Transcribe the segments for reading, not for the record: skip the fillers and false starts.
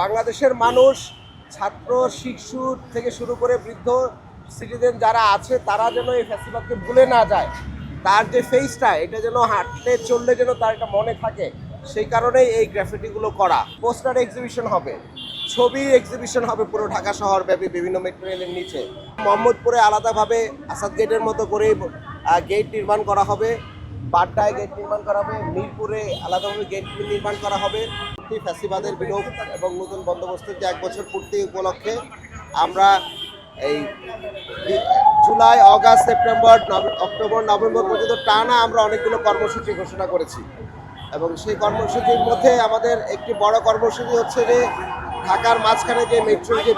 বাংলাদেশের মানুষ, ছাত্র, শিশু থেকে শুরু করে বৃদ্ধ সিটিজেন যারা আছে তারা যেন এই ফেস্টিভ্যালকে ভুলে না যায়। তার যে ফেসটা, এটা যেন হাঁটলে চললে যেন তার একটা মনে থাকে, সেই কারণেই এই গ্রাফিটিগুলো করা। পোস্টার এক্সিবিশন হবে, ছবি এক্সিবিশন হবে পুরো ঢাকা শহর ব্যাপী বিভিন্ন মেট্রো রেলের নিচে। মোহাম্মদপুরে আলাদাভাবে আসাদ গেটের মতো করে গেট নির্মাণ করা হবে, বাড্ডায় গেট নির্মাণ করা হবে, মিরপুরে আলাদাভাবে গেট নির্মাণ করা হবে। ফ্যাসিবাদের বিলোপ এবং নতুন বন্দোবস্তের যে 1 বছর পূর্তি উপলক্ষে আমরা এই July, August, September, October, November পর্যন্ত টানা আমরা অনেকগুলো কর্মসূচি ঘোষণা করেছি। এবং সেই কর্মসূচির মধ্যে আমাদের একটি বড় কর্মসূচি হচ্ছে যে ঢাকার মাঝখানে যে মেট্রোর যে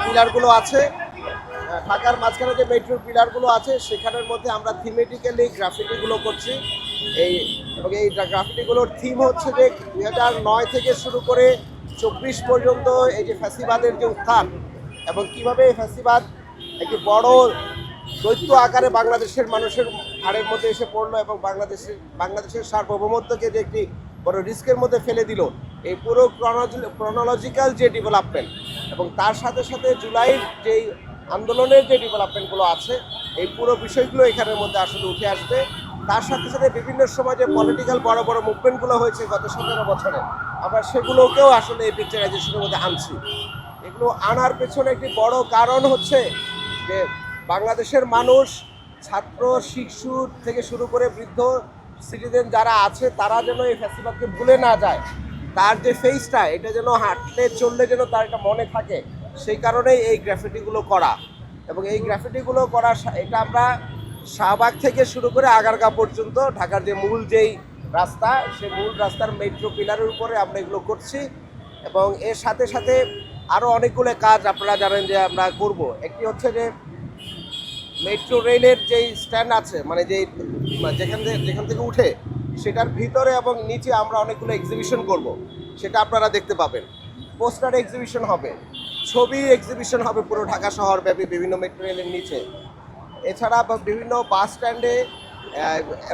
পিলারগুলো আছে, সেখানের মধ্যে আমরা থিমেটিক্যালি গ্রাফিটিগুলো করছি। এবং এই গ্রাফিটিগুলোর থিম হচ্ছে যে 2009 থেকে শুরু করে 24 পর্যন্ত এই যে ফ্যাসিবাদের যে উত্থান এবং কীভাবে এই ফ্যাসিবাদ একটি বড় দৈত্য আকারে বাংলাদেশের মানুষের ঘাড়ের মধ্যে এসে পড়লো এবং বাংলাদেশের সার্বভৌমত্বকে যে একটি বড় রিস্কের মধ্যে ফেলে দিল। এই পুরো ক্রনোলজিক্যাল যে ডেভেলপমেন্ট এবং তার সাথে সাথে জুলাইয়ের যেই আন্দোলনের যে ডেভেলপমেন্টগুলো আছে, এই পুরো বিষয়গুলো এখানের মধ্যে আসলে উঠে আসবে। তার সাথে সাথে বিভিন্ন সময় যে পলিটিক্যাল বড় বড় মুভমেন্টগুলো হয়েছে গত 17 বছরে, আমরা সেগুলোকেও আসলে এই পিকচারাইজেশনের মধ্যে আনছি। এগুলো আনার পেছনে একটি বড় কারণ হচ্ছে যে বাংলাদেশের মানুষ, ছাত্র, শিশু থেকে শুরু করে বৃদ্ধ সিটিজেন যারা আছে তারা যেন এই ফেস্টিভ্যালকে ভুলে না যায়। তার যে ফেসটা, এটা যেন হাঁটলে চললে যেন তার একটা মনে থাকে, সেই কারণেই এই গ্রাফিটিগুলো করা। এবং এই গ্রাফিটিগুলো করা এটা আমরা শাহবাগ থেকে শুরু করে আগারগাঁও পর্যন্ত ঢাকার যে মূল যেই রাস্তা, সেই মূল রাস্তার মেট্রো পিলারের উপরে আমরা এগুলো করছি। এবং এর সাথে সাথে আরও অনেকগুলো কাজ আপনারা জানেন যে আমরা করব। একটি হচ্ছে যে মেট্রো রেলের যেই স্ট্যান্ড আছে, মানে যেখান থেকে উঠে সেটার ভিতরে এবং নিচে আমরা অনেকগুলো এক্সিবিশন করব, সেটা আপনারা দেখতে পাবেন। পোস্টার এক্সিবিশন হবে, ছবি এক্সিবিশন হবে পুরো ঢাকা শহর ব্যাপী বিভিন্ন মেট্রো রেলের নিচে। এছাড়া বিভিন্ন বাস স্ট্যান্ডে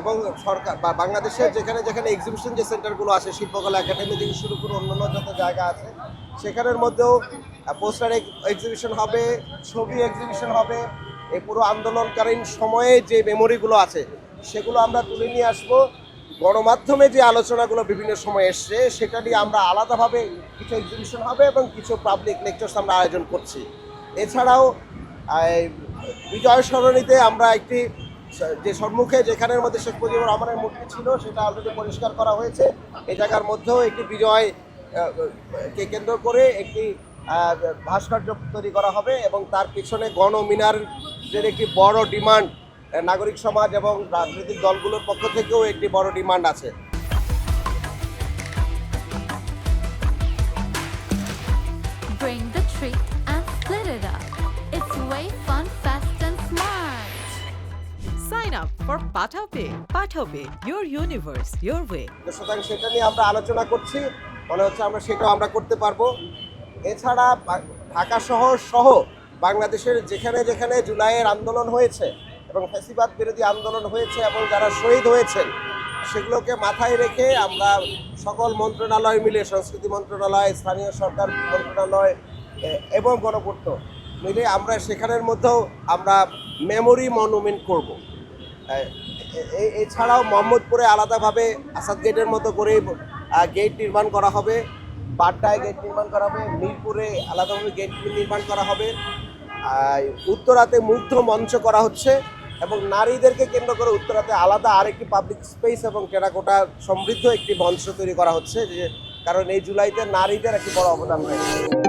এবং সরকার বা বাংলাদেশের যেখানে যেখানে এক্সিবিশন যে সেন্টারগুলো আছে, শিল্পকলা একাডেমি থেকে শুরু করে অন্যান্য যত জায়গা আছে, সেখানের মধ্যেও পোস্টার এক্সিবিশন হবে, ছবি এক্সিবিশন হবে। এই পুরো আন্দোলনকালীন সময়ে যে মেমোরিগুলো আছে সেগুলো আমরা তুলে নিয়ে আসবো। গণমাধ্যমে যে আলোচনাগুলো বিভিন্ন সময় এসছে, সেটা নিয়ে আমরা আলাদাভাবে কিছু এক্সিবিশন হবে এবং কিছু পাবলিক লেকচার্স আমরা আয়োজন করছি। এছাড়াও বিজয় সরণিতে আমরা একটি যে সম্মুখে যেখানের মধ্যে শেখ মুজিবুর রহমানের মূর্তি ছিল, সেটা অলরেডি পরিষ্কার করা হয়েছে। এই জায়গার মধ্যেও একটি বিজয় কে কেন্দ্র করে একটি ভাস্কর্য তৈরি করা হবে এবং তার পিছনে গণমিনারের একটি বড় ডিমান্ড নাগরিক সমাজ এবং রাজনৈতিক দলগুলোর পক্ষ থেকেও একটি বড় ডিমান্ড আছে। Bring the treat and split it up. It's way fun, fast and smart. Sign up for PathaPay. PathaPay, your universe, your way. সুতরাং সেটা নিয়ে আমরা আলোচনা করছি, মনে হচ্ছে আমরা সেটাও আমরা করতে পারবো। এছাড়া ঢাকা শহর সহ বাংলাদেশের যেখানে যেখানে জুলাইয়ের আন্দোলন হয়েছে এবং ফ্যাসিবাদ বিরোধী আন্দোলন হয়েছে এবং যারা শহীদ হয়েছেন, সেগুলোকে মাথায় রেখে আমরা সকল মন্ত্রণালয় মিলে, সংস্কৃতি মন্ত্রণালয়, স্থানীয় সরকার মন্ত্রণালয় এবং গণপূর্ত মিলে আমরা সেখানের মধ্যেও আমরা মেমোরি মনুমেন্ট করব। এছাড়াও মোহাম্মদপুরে আলাদাভাবে আসাদ গেটের মতো করে গেট নির্মাণ করা হবে, বাড্ডায় গেট নির্মাণ করা হবে, মিরপুরে আলাদাভাবে গেট নির্মাণ করা হবে। উত্তরাতে মুগ্ধ মঞ্চ করা হচ্ছে এবং নারীদেরকে কেন্দ্র করে উত্তরাতে আলাদা আরেকটি পাবলিক স্পেস এবং টেরাকোটা সমৃদ্ধ একটি মঞ্চ তৈরি করা হচ্ছে, যে কারণ এই জুলাইতে নারীদের একটি বড় অবদান রয়েছে।